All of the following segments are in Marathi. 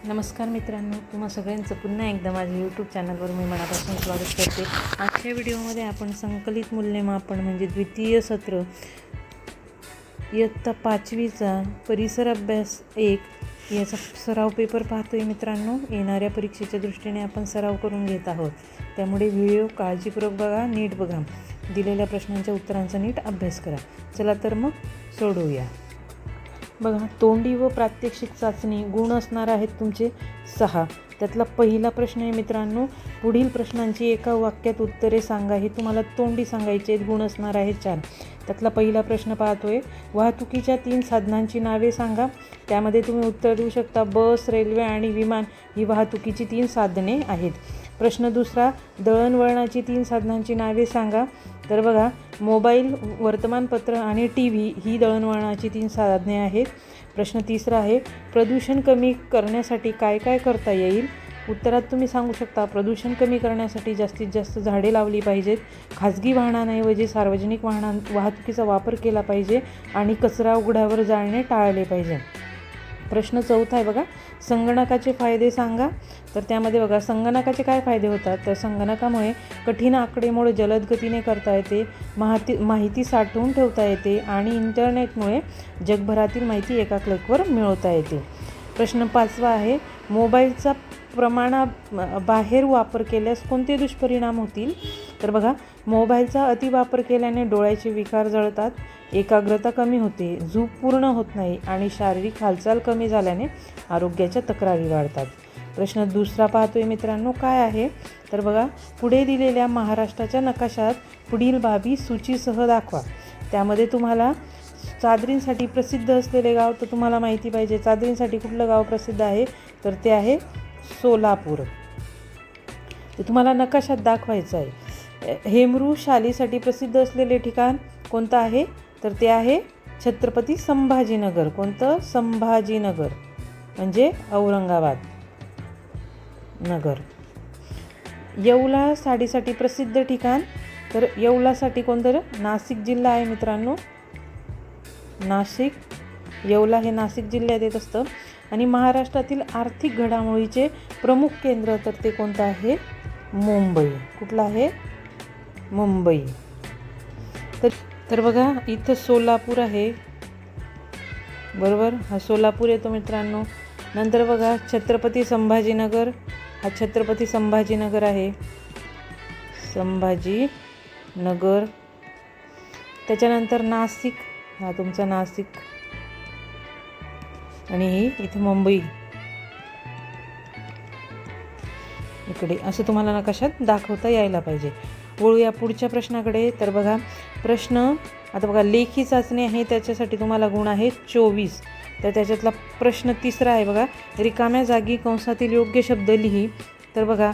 नमस्कार मित्रांनो, तुम्हा सगळ्यांचं पुन्हा एकदा माझ्या यूट्यूब चॅनलवर मी मनापासून स्वागत करते. आजच्या व्हिडिओमध्ये आपण संकलित मूल्यमापन म्हणजे द्वितीय सत्र इयत्ता 5वीचा परिसर अभ्यास 1 याचा सराव पेपर पाहतोय. मित्रांनो, येणाऱ्या परीक्षेच्या दृष्टीने आपण सराव करून घेत आहोत, त्यामुळे व्हिडिओ काळजीपूर्वक बघा, नीट बघा, दिलेल्या प्रश्नांच्या उत्तरांचा नीट अभ्यास करा. चला तर मग सोडवूया. बघा, तोंडी व प्रात्यक्षिक चाचणी गुण असणार आहेत तुमचे 6. त्यातला पहिला प्रश्न आहे मित्रांनो, पुढील प्रश्नांची एका वाक्यात उत्तरे सांगा. हे तुम्हाला तोंडी सांगायचे आहेत, गुण असणार आहेत 4. त्यातला पहिला प्रश्न पाहतोय, वाहतुकीच्या 3 साधनांची नावे सांगा. त्यामध्ये तुम्ही उत्तर देऊ शकता बस, रेल्वे आणि विमान ही वाहतुकीची 3 साधने आहेत. प्रश्न दुसरा, दळणवळणाची 3 साधनांची नावे सांगा. तर बघा, मोबाईल, वर्तमानपत्र आणि टी व्ही ही दळणवळणाची 3 साधने आहेत. प्रश्न तिसरा आहे, प्रदूषण कमी करण्यासाठी काय काय करता येईल. उत्तरात तुम्ही सांगू शकता प्रदूषण कमी करण्यासाठी जास्तीत जास्त झाडे लावली पाहिजेत, खाजगी वाहनांऐवजी सार्वजनिक वाहतुकीचा वापर केला पाहिजे आणि कचरा उघड्यावर जाळणे टाळले पाहिजे. प्रश्न चौथा आहे बघा, संगणकाचे फायदे सांगा. तर त्यामध्ये बघा, संगणकाचे काय फायदे होतात. तर संगणकामुळे कठीण आकडेमोड जलद गतीने करता येते, माहिती साठवून ठेवता येते आणि इंटरनेटमुळे जगभरातील माहिती एका क्लिकवर मिळवता येते. प्रश्न 5वा आहे, मोबाईलचा प्रमाणाबाहेर वापर केल्यास कोणते दुष्परिणाम होतील. तर बघा, मोबाईलचा अतिवापर केल्याने डोळ्याचे विकार जळतात, एकाग्रता कमी होते, झोप पूर्ण होत नाही आणि शारीरिक हालचाल कमी झाल्याने आरोग्याच्या तक्रारी वाढतात. प्रश्न दुसरा पाहतोय मित्रांनो, काय आहे. तर बघा, पुढे दिलेल्या महाराष्ट्राच्या नकाशात पुढील बाबी सूचीसह दाखवा. त्यामध्ये तुम्हाला चादरींसाठी प्रसिद्ध असलेले गाव तर तुम्हाला माहिती पाहिजे. चादरींसाठी कुठलं गाव प्रसिद्ध आहे, तर ते आहे सोलापूर. ते तुम्हाला नकाशात दाखवायचं आहे. हेमरू शालीसाठी प्रसिद्ध असलेले ठिकाण कोणतं आहे, तर ते आहे छत्रपती संभाजीनगर. कोणतं? संभाजीनगर म्हणजे औरंगाबाद नगर. येवला साडीसाठी प्रसिद्ध ठिकाण, तर येवलासाठी कोणतं? नाशिक जिल्हा आहे मित्रांनो. नाशिक, येवला हे नाशिक जिल्ह्यात येत असतं. आणि महाराष्ट्रातील आर्थिक घडामोडीचे प्रमुख केंद्र तर ते कोणतं आहे? मुंबई. कुठलं आहे? मुंबई. तर बघा, इथं सोलापूर आहे, बरोबर, हा सोलापूर येतो मित्रांनो. नंतर बघा, छत्रपती संभाजीनगर, हा छत्रपती संभाजीनगर आहे, संभाजीनगर. त्याच्यानंतर नाशिक, हा तुमचा नाशिक, आणि ही इथे मुंबई इकडे, असं तुम्हाला नकाशात दाखवता यायला पाहिजे. वळूया पुढच्या प्रश्नाकडे. तर बघा, प्रश्न आता बघा, लेखी चाचणी आहे, त्याच्यासाठी तुम्हाला गुण आहे 24. तर त्याच्यातला प्रश्न तिसरा आहे बघा, रिकाम्या जागी कंसातील योग्य शब्द लिही. तर बघा,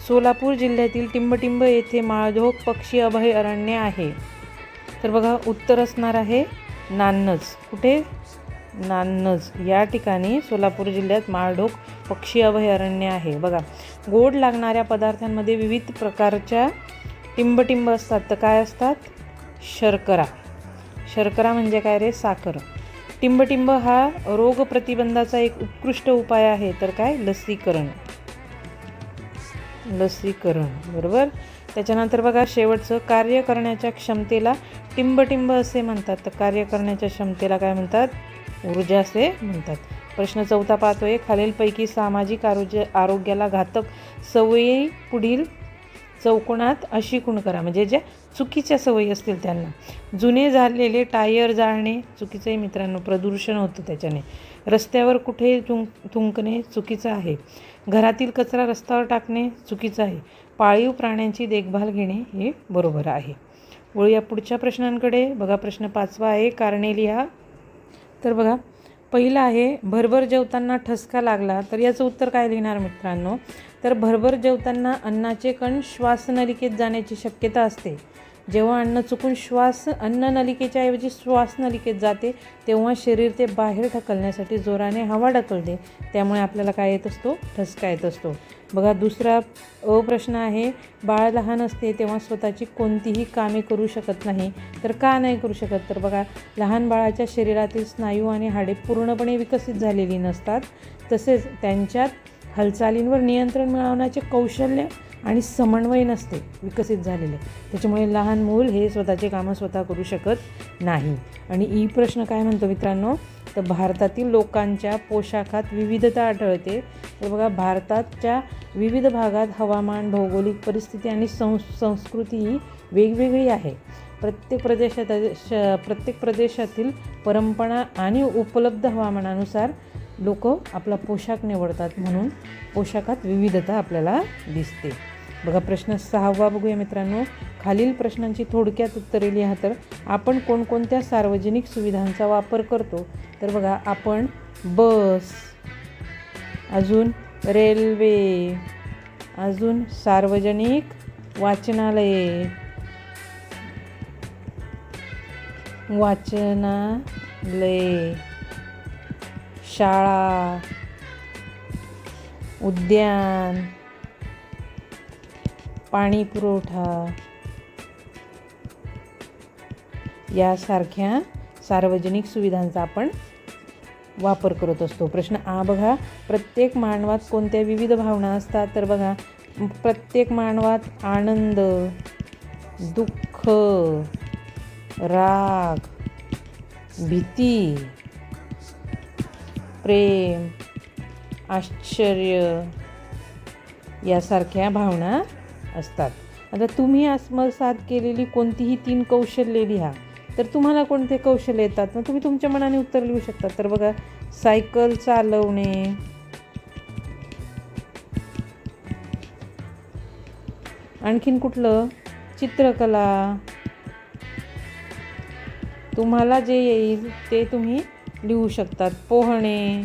सोलापूर जिल्ह्यातील टिंबटिंब येथे माळढोक पक्षी अभय अरण्य आहे. तर बघा, उत्तर असणार आहे नान्नज. कुठे? नान्नज या ठिकाणी सोलापूर जिल्ह्यात माळढोक पक्षी अभयारण्य आहे. बघा, गोड लागणाऱ्या पदार्थांमध्ये विविध प्रकारच्या टिंबटिंब असतात. तर काय असतात? शर्करा. शर्करा म्हणजे काय रे? साखर. टिंबटिंब हा रोग प्रतिबंधाचा एक उत्कृष्ट उपाय आहे. तर काय? लसीकरण. लसीकरण, बरोबर. त्याच्यानंतर बघा, शेवटचं, कार्य करण्याच्या क्षमतेला टिंबटिंब असे म्हणतात. तर कार्य करण्याच्या क्षमतेला काय म्हणतात? ऊर्जा असे म्हणतात. प्रश्न चौथा पाहतोय, खालीलपैकी सामाजिक आरोग्याला घातक सवयी पुढील चौकोनात अशी खूण करा. म्हणजे ज्या चुकीच्या सवयी असतील त्यांना. जुने झालेले टायर जाळणे चुकीचं आहे मित्रांनो, प्रदूषण होतं त्याच्याने. रस्त्यावर कुठे थुंकणे चुकीचं आहे. घरातील कचरा रस्त्यावर टाकणे चुकीचं आहे. पाळीव प्राण्यांची देखभाल घेणे हे बरोबर आहे. वळूया पुढच्या प्रश्नांकडे. बघा, प्रश्न 5वा आहे, कारणे लिहा. तर बघा, पहिला आहे, भरभर जेवताना ठसका लागला. तर याचं उत्तर काय लिहिणार मित्रांनो. तर भरभर जेवताना अन्नाचे कण श्वासनलिकेत जाण्याची शक्यता असते. जेव्हा अन्न चुकून अन्ननलिकेच्या ऐवजी श्वासनलिकेत जाते तेव्हा शरीर ते बाहेर ढकलण्यासाठी जोराने हवा ढकलते, त्यामुळे आपल्याला काय येत असतो? ठसका येत असतो. बघा दुसरा प्रश्न आहे, बाळ लहान असते तेव्हा स्वतःची कोणतीही कामे करू शकत नाही, तर का नाही करू शकत? तर बघा, लहान बाळाच्या शरीरातील स्नायू आणि हाडे पूर्णपणे विकसित झालेली नसतात, तसेच त्यांच्यात हालचालींवर नियंत्रण मिळवण्याचे कौशल्य आणि समन्वय नसते विकसित झालेले. त्याच्यामुळे लहान मूल हे स्वतःचे कामं स्वतः करू शकत नाही. आणि प्रश्न काय म्हणतो मित्रांनो, तर भारतातील लोकांच्या पोशाखात विविधता आढळते. तर बघा, भारताच्या विविध भागात हवामान, भौगोलिक परिस्थिती आणि संस्कृती ही वेगवेगळी आहे. प्रत्येक प्रदेशातील परंपरा आणि उपलब्ध हवामानानुसार लोक आपला पोशाख निवडतात, म्हणून पोशाखात विविधता आपल्याला दिसते. बघा प्रश्न 6वा बघूया मित्रांनो. खालील प्रश्नांची थोडक्यात उत्तरे लिहा. तर आपण कोणकोणत्या सार्वजनिक सुविधांचा वापर करतो? तर बघा, आपण बस, अजून रेल्वे, अजून सार्वजनिक वाचनालये, शाळा, उद्यान, पाणी पुरवठा यासारख्या सार्वजनिक सुविधांचा आपण वापर करत असतो. प्रश्न आ बघा, प्रत्येक मानवात कोणत्या विविध भावना असतात? तर बघा, प्रत्येक मानवात आनंद, दुःख, राग, भीती, प्रेम, आश्चर्य यासारख्या भावना असतात. आता तुम्ही आत्मसात केलेली कोणतीही 3 कौशल्ये लिहा. तर तुम्हाला कोणते कौशल्य येतात? मग तुम्ही तुमच्या मनाने उत्तर लिहू शकता. तर बघा, सायकल चालवणे, आणखीन कुठलं? चित्रकला. तुम्हाला जे येईल ते तुम्ही लिहू शकतात. पोहणे,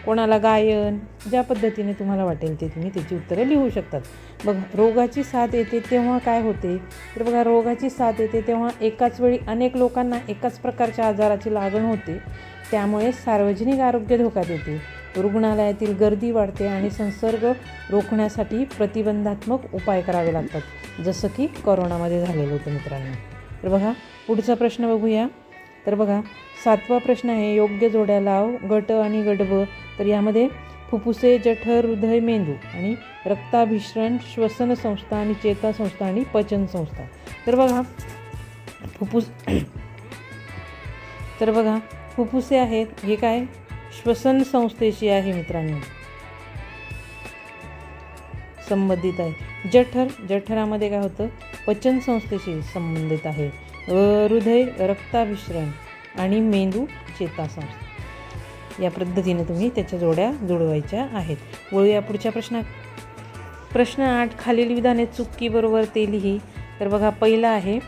कोणाला गायन, ज्या पद्धतीने तुम्हाला वाटेल ते तुम्ही त्याची उत्तरं लिहू शकतात. बघा, रोगाची साथ येते तेव्हा काय होते? तर बघा, रोगाची साथ येते तेव्हा एकाच वेळी अनेक लोकांना एकाच प्रकारच्या आजाराची लागण होते, त्यामुळे सार्वजनिक आरोग्य धोक्यात येते. रुग्णालयातील गर्दी वाढते आणि संसर्ग रोखण्यासाठी प्रतिबंधात्मक उपाय करावे लागतात, जसं की कोरोनामध्ये झालेलं होतं मित्रांनो. तर बघा, पुढचा प्रश्न बघूया. तर बघा, 7वा प्रश्न आहे, योग्य जोड्या लाव. गट आणि गट ब. तर यामध्ये फुफ्फुसे, जठर, हृदय, मेंदू आणि रक्ताभिसरण, श्वसन संस्था आणि चेतासंस्था आणि पचन संस्था. तर बघा, फुफ्फुसे आहेत, हे काय? श्वसन संस्थेशी आहे मित्रांनो, संबंधित आहे. जठरामध्ये काय होतं? पचन संस्थेशी संबंधित आहे. हृदय रक्ताभिसरण आणि मेंदू चेतासंस्था. या पद्धतीने तुम्ही त्याच्या जोड्या जुळवायच्या आहेत. वळूया पुढच्या प्रश्न 8. खालील विधाने चुकी बरोबर ते लिही. तर बघा, पहिला आहे,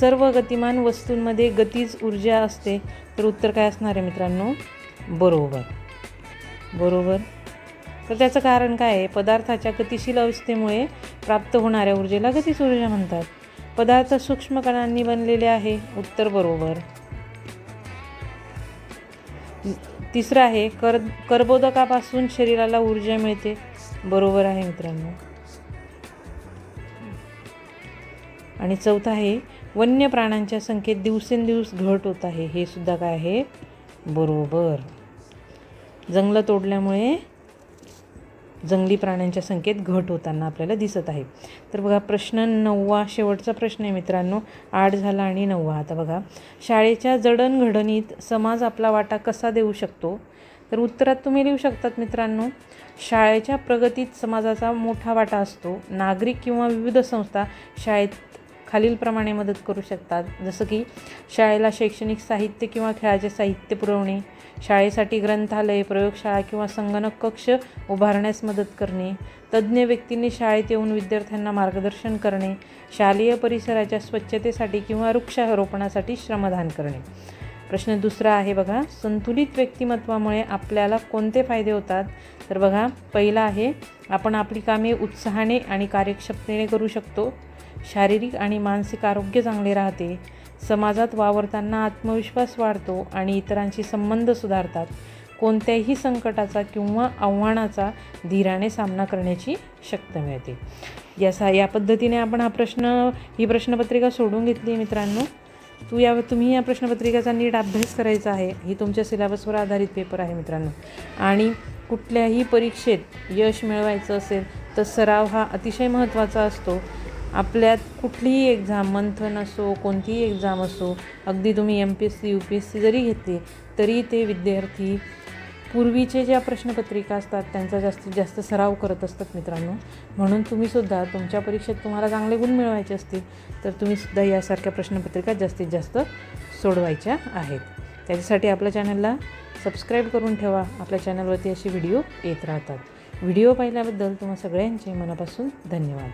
सर्व गतिमान वस्तूंमध्ये गतीज ऊर्जा असते. तर उत्तर काय असणार आहे मित्रांनो? बरोबर. तर त्याचं कारण काय आहे? पदार्थाच्या गतिशील अवस्थेमुळे प्राप्त होणाऱ्या ऊर्जेला गतीज ऊर्जा म्हणतात. पदार्थ सूक्ष्म कणांनी बनलेले आहे. उत्तर बरोबर. तिसरं आहे, कर्बोदकापासून शरीराला ऊर्जा मिळते. बरोबर आहे मित्रांनो. आणि चौथा आहे, वन्य प्राण्यांच्या संख्येत दिवसेंदिवस घट होत आहे. हे सुद्धा काय आहे? बरोबर. जंगलं तोडल्यामुळे जंगली प्राण्यांच्या संख्येत घट होताना आपल्याला दिसत आहे. तर बघा, प्रश्न 9वा शेवटचा प्रश्न आहे मित्रांनो. 8 झाला आणि 9वा. आता बघा, शाळेच्या जडणघडणीत समाज आपला वाटा कसा देऊ शकतो? तर उत्तरात तुम्ही लिहू शकतात मित्रांनो, शाळेच्या प्रगतीत समाजाचा मोठा वाटा असतो. नागरिक किंवा विविध संस्था शाळेत खालीलप्रमाणे मदत करू शकतात, जसं की शाळेला शैक्षणिक साहित्य किंवा खेळाचे साहित्य पुरवणे, शाळेसाठी ग्रंथालय, प्रयोगशाळा किंवा संगणक कक्ष उभारण्यास मदत करणे, तज्ज्ञ व्यक्तींनी शाळेत येऊन विद्यार्थ्यांना मार्गदर्शन करणे, शालेय परिसराच्या स्वच्छतेसाठी किंवा वृक्षारोपणासाठी श्रमदान करणे. प्रश्न 2 आहे बघा, संतुलित व्यक्तिमत्वामुळे आपल्याला कोणते फायदे होतात? तर बघा, पहिला आहे, आपण आपली कामे उत्साहाने आणि कार्यक्षमतेने करू शकतो. शारीरिक आणि मानसिक आरोग्य चांगले राहते, समाजात वावरताना आत्मविश्वास वाढतो आणि इतरांशी संबंध सुधारतात. कोणत्याही संकटाचा किंवा आव्हानाचा धीराने सामना करण्याची शक्ती मिळते. या पद्धतीने आपण ही प्रश्नपत्रिका सोडून घेतली मित्रांनो. तुम्ही या प्रश्नपत्रिकेचा नीट अभ्यास करायचा आहे. ही तुमच्या सिलेबसवर आधारित पेपर आहे मित्रांनो. आणि कुठल्याही परीक्षेत यश मिळवायचं असेल तर सराव हा अतिशय महत्त्वाचा असतो. आपल्यात कुठलीही एक्झाम, मंथन असो, कोणतीही एक्झाम असो, अगदी तुम्ही MPSC UPSC जरी घेतली तरी ते विद्यार्थी पूर्वीचे ज्या प्रश्नपत्रिका असतात त्यांचा जास्तीत जास्त सराव करत असतात मित्रांनो. म्हणून तुम्हीसुद्धा तुमच्या परीक्षेत तुम्हाला चांगले गुण मिळवायचे असतील तर तुम्हीसुद्धा यासारख्या प्रश्नपत्रिका जास्तीत जास्त सोडवायच्या आहेत. त्याच्यासाठी आपल्या चॅनलला सबस्क्राईब करून ठेवा. आपल्या चॅनलवरती असे व्हिडिओ येत राहतात. व्हिडिओ पाहिल्याबद्दल तुम्हा सगळ्यांचे मनापासून धन्यवाद.